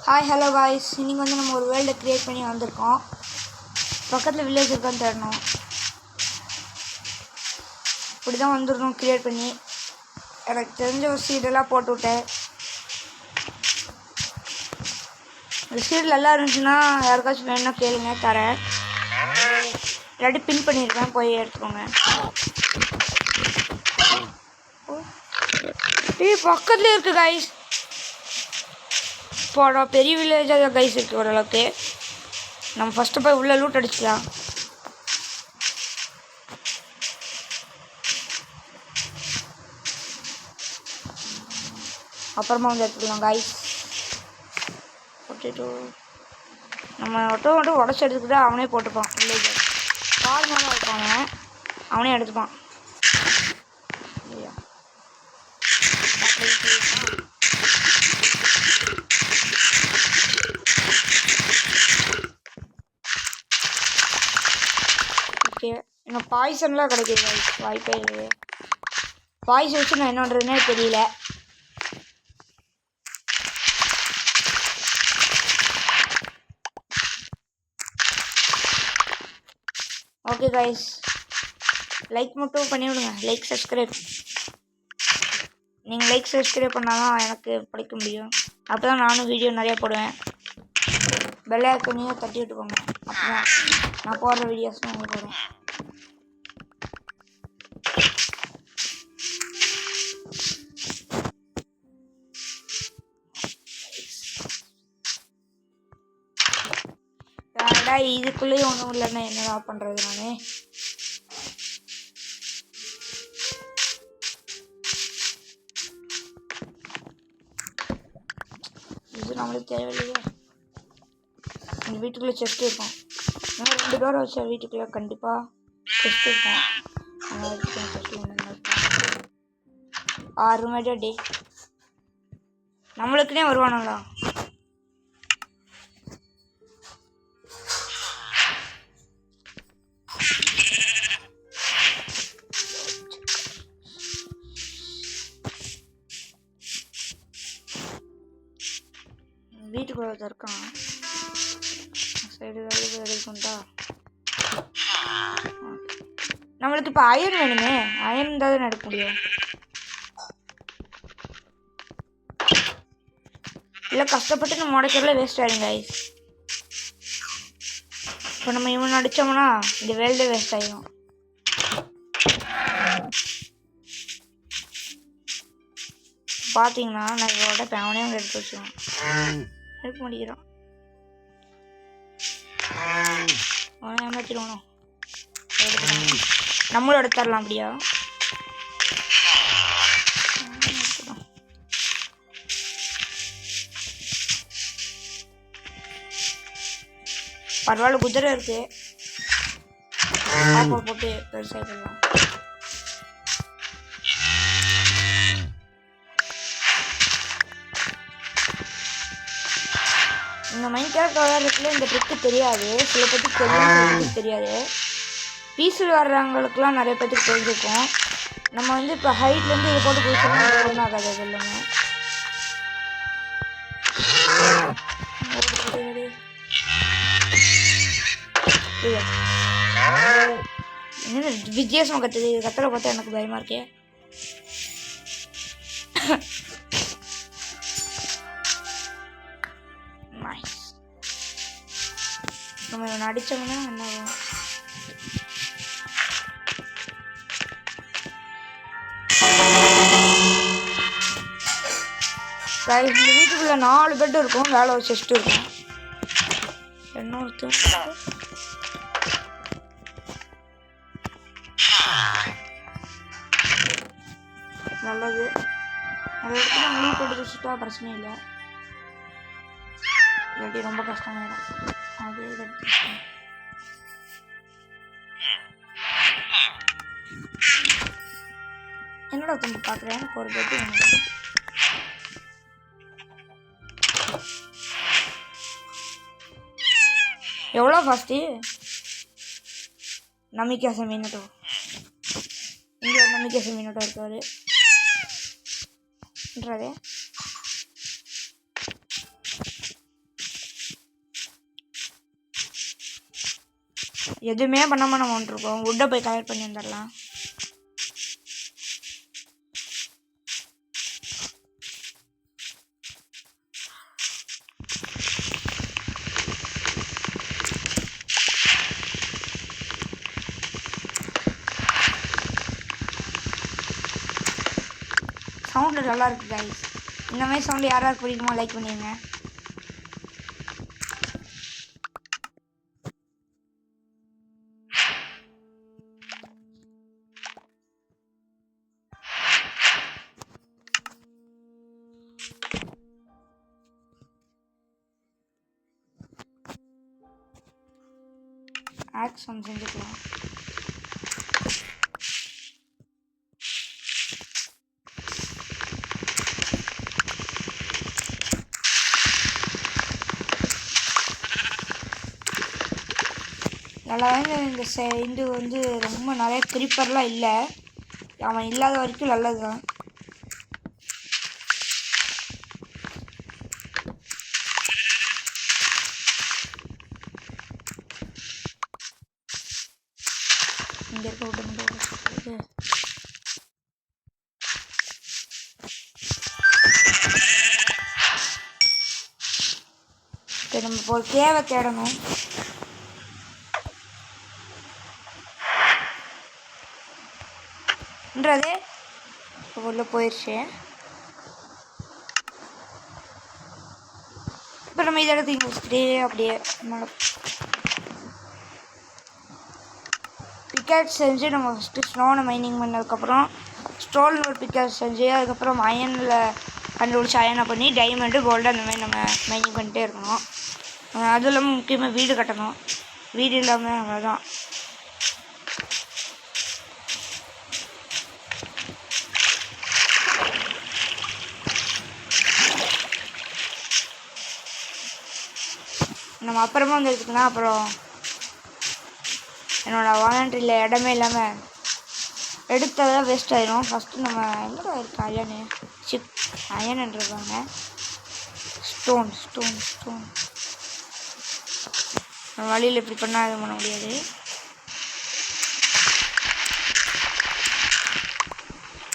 Hi hello guys, இன்றைக்கி வந்து நம்ம ஒரு வேர்ல்டை க்ரியேட் பண்ணி வந்திருக்கோம். பக்கத்தில் வில்லேஜ் இருக்கான்னு தேடணும். இப்படி தான் வந்துடணும் க்ரியேட் பண்ணி. எனக்கு தெரிஞ்ச ஒரு சீடெல்லாம் போட்டு விட்டேன். இந்த சீடில் எல்லாம் இருந்துச்சுன்னா யாருக்காச்சும் வேணும்னா கேளுங்க, தரேன். இல்லாட்டி பின் பண்ணியிருக்கேன், போய் எடுத்துக்கோங்க. பக்கத்துலேயே இருக்குது காய்ஸ். போடா, பெரிய வில்லேஜாக கைஸ் இருக்குது ஓரளவுக்கு. நம்ம ஃபஸ்ட்டு போய் உள்ளே லூட் அடிச்சிக்கலாம். அப்புறமா வந்து எடுத்துக்கலாம் காய்ஸ். போட்டுட்டு நம்ம மட்டும் உடச்சி எடுத்துக்கிட்டு அவனே போட்டுப்பான். வில்லேஜ் கால் மேலே இருப்பாங்க, அவனே எடுத்துப்பான். இன்னும் பாய்சன்லாம் கிடைக்கிது வாய்ப்பே இல்லை. பாய்ஸ் வச்சு நான் என்ன பண்ணுறதுனே தெரியல. ஓகே காய்ஸ், லைக் மட்டும் பண்ணி விடுங்க. Like subscribe. நீங்கள் லைக் சப்ஸ்கிரைப் பண்ணால் தான் எனக்கு படிக்க முடியும். அப்போ தான் நானும் வீடியோ நிறையா போடுவேன். பெல் ஐக்கானையும் தட்டி விட்டுக்கோங்க. அப்போ தான் நான் போடுற வீடியோஸ்லாம் உங்களுக்கு வரும். இதுக்குள்ளேயும் ஒன்றும் இல்லைன்னா என்னடா பண்ணுறது நானே. இது நம்மளுக்கு தேவையில்லையே. இந்த வீட்டுக்குள்ளே செஸ்ட் இருக்கும். இன்னும் 2 டோரை வச்சா வீட்டுக்குள்ளே கண்டிப்பாக செஸ்ட் இருக்கும். செஸ்ட் 6 ரூபாய் டே நம்மளுக்குனே வருவானுங்களா? வீட்டுக்குள்ள இருக்கான். சைடு எடுக்கண்டா. நம்மளுக்கு இப்போ அயன் வேணுமே. அயன் இருந்தால் தான் எடுக்க முடியும். இல்லை கஷ்டப்பட்டு நம்ம உடைக்கிறதுல வேஸ்ட் ஆகிடும் கைஸ். இப்போ நம்ம இவன் அடித்தோம்னா இந்த வேல்டே வேஸ்ட் ஆகிடும். பார்த்தீங்கன்னா நான் இதோட பேவனே அவங்க எடுத்து வச்சுருவோம். எடுக்க மாட்டேங்கிறான். அவனை ஏமாற்றிடுவானோ. நம்மளும் எடுத்துடலாம் அப்படியா? பரவாயில்ல, குதிரை இருக்கு. போட்டு பெருசாகிடலாம். இந்த மைன்கிராஃப்ட் விளையாடுறதுக்குள்ள இந்த ட்ரிக்கு தெரியாது. சில பேருக்கு தெரியும், சில பேருக்கு தெரியாது. பீஸில் வர்றவங்களுக்குலாம் நிறைய பேருக்கு தெரிஞ்சிருக்கும். நம்ம வந்து இப்போ ஹைட்லேருந்து இதை போட்டு குடிச்சோம்னா ஒன்றும் ஆகாது. அது எல்லாமே என்ன வித்தியாசமாக கத்துது. இது கத்தலை பார்த்தா எனக்கு பயமாக இருக்கே. நம்ம இவனை அடித்தோம்னா என்ன ஆகும்? இந்த வீட்டுக்குள்ள 4 பெட் இருக்கும். வேலை ஒரு செஸ்ட் இருக்கும். இன்னொருத்தர் நல்லது. அதை எடுத்து நம்ம லூட் போட்டு வச்சுட்டா பிரச்சனை இல்லை. இல்லாட்டி ரொம்ப கஷ்டமாயிடும். அதே என்னோட தம்பி பார்க்குறேன். எனக்கு ஒரு பெட்டு வேணும். எவ்வளோ ஃபாஸ்ட்டு நம்பிக்கை மீனட்டோ. இங்கே ஒரு நம்பிக்கை மீனட்டோ இருக்காரு. எதுவுமே பண்ணாமல் நம்ம வந்துருக்கோம். வுட்டை போய் கலெக்ட் பண்ணி வந்துடலாம். சவுண்டு நல்லா இருக்குது கைஸ். இந்த மாதிரி சவுண்டு யாராவது பிடிக்குமோ லைக் பண்ணிடுங்க. ஆக்ஸ் ஒன்று செஞ்சுக்கலாம். நல்லா இந்த இது வந்து ரொம்ப நிறைய கிரிப்பர்லாம் இல்லை. அவன் இல்லாத வரைக்கும் நல்லது தான். இங்கே இருக்க விட்டு நம்ம இப்போ ஒரு கேவை தேடணும். உள்ள போயிடுச்சு. இப்போ நம்ம இதை எடுத்து வச்சுட்டு அப்படியே பிக்கேட் செஞ்சு நம்ம ஃபஸ்ட்டு ஸ்னோனை மைனிங் பண்ணதுக்கப்புறம் ஸ்டோல்னு ஒரு பிக்கேட் செஞ்சு அதுக்கப்புறம் அயனில் கண்டுபிடிச்சி அயனை பண்ணி டைமண்டு கோல்டு அந்த மாதிரி நம்ம மைனிங் பண்ணிட்டே இருக்கணும். அதுவும் இல்லாமல் முக்கியமாக வீடு கட்டணும். வீடு இல்லாமல் அவ்வளோதான். நம்ம அப்புறமா வந்து எடுத்துக்கலாம். அப்புறம் என்னோடய வாலண்டரியில் இடமே இல்லாமல் எடுத்ததெல்லாம் வேஸ்ட் ஆயிரும். ஃபஸ்ட்டு நம்ம எங்கே இருக்குது அயனு அயன்ன்றதாங்க ஸ்டோன் ஸ்டோன் ஸ்டோன். நம்ம வழியில் இப்படி பண்ணால் எதுவும் பண்ண முடியாது.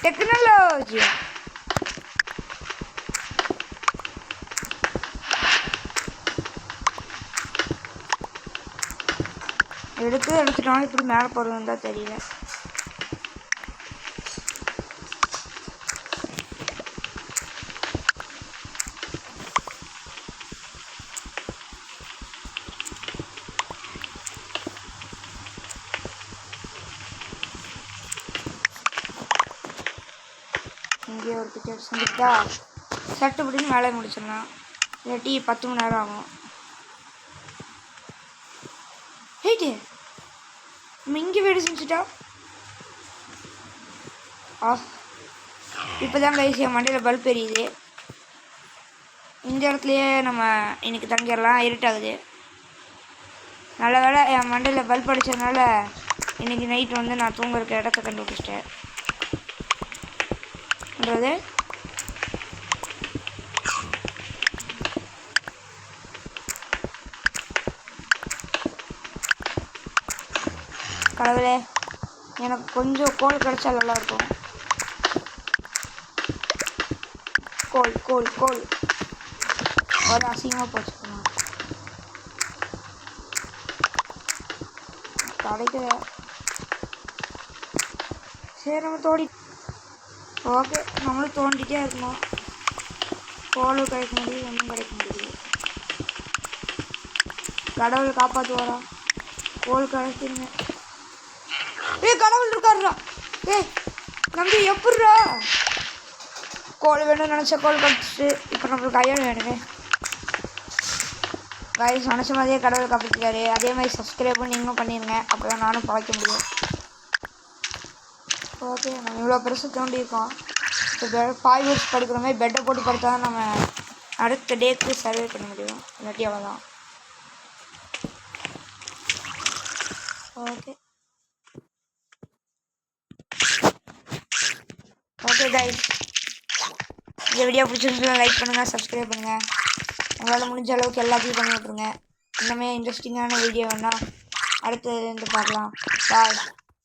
டெக்னாலஜி எடுத்துட்டோம். இப்படி மேலே போகிறதுன்னு தான் தெரியல. இங்கே ஒரு பிக்சர் செஞ்சுட்டா சட்டு பிடின்னு வேலையை முடிச்சிடலாம். இல்லாட்டி 10 மணி நேரம் ஆகும். ஹேட்டு நம்ம இங்கே வீடு செஞ்சுட்டா இப்போ தான் கைஸ் என் மண்டையில் பல்ப் எரியுது. இந்த இடத்துலையே நம்ம இன்னைக்கு தங்கிடலாம். இருட்டாகுது. நல்ல வேலை என் மண்டையில் பல்ப் அடித்ததுனால இன்றைக்கி நைட் வந்து நான் தூங்குறதுக்கு இடத்த கண்டுபிடிச்சிட்டேன். கடவுளே எனக்கு கொஞ்சம் கோல் கிடைச்சா நல்லா இருக்கும். கோல் கோல் கோல் ஒரு அசிங்கமாக போச்சுக்கணும். கிடைக்கல. சரி நம்ம தோண்டி ஓகே நம்மளும் தோண்டிகிட்டே இருக்கணும். கோலும் கிடைக்க முடியுது, ஒன்றும் கிடைக்க முடியுது. கடவுள் காப்பாற்றுவாரா? கோல் கிடைச்சிருங்க. கடவுள் இருக்காருடா. நம்பி எப்படிரா கோல் வேணும்னு நினச்ச கோல் கிடச்சிட்டு இப்போ நம்மளுக்கு அயன் வேணுமே. கைஸ் நினச்ச மாதிரியே கடவுள் காப்பாற்றிக்காரு. அதே மாதிரி சப்ஸ்கிரைபும் நீங்களும் பண்ணிடுங்க. அப்போ தான் நானும் பழைக்க முடியும். ஓகே நம்ம இவ்வளோ பெருசு தோண்டியிருக்கோம். இப்போ 5 இயர்ஸ் படிக்கிற மாதிரி பெட்டை போட்டு படுத்தா தான் நம்ம அடுத்த டேக்கு சர்வே பண்ண முடியும். இல்லாட்டி அவ்வளோதான். ஓகே ஓகே கைஸ் இந்த வீடியோ பிடிச்சிருந்துச்சுன்னா லைக் பண்ணுங்கள், சப்ஸ்கிரைப் பண்ணுங்கள். உங்களால் முடிஞ்ச அளவுக்கு எல்லாத்தையும் பண்ணி விட்ருங்க. இன்னுமே இன்ட்ரெஸ்டிங்கான வீடியோ வேணால் அடுத்ததுலேருந்து பார்க்கலாம். பாய்.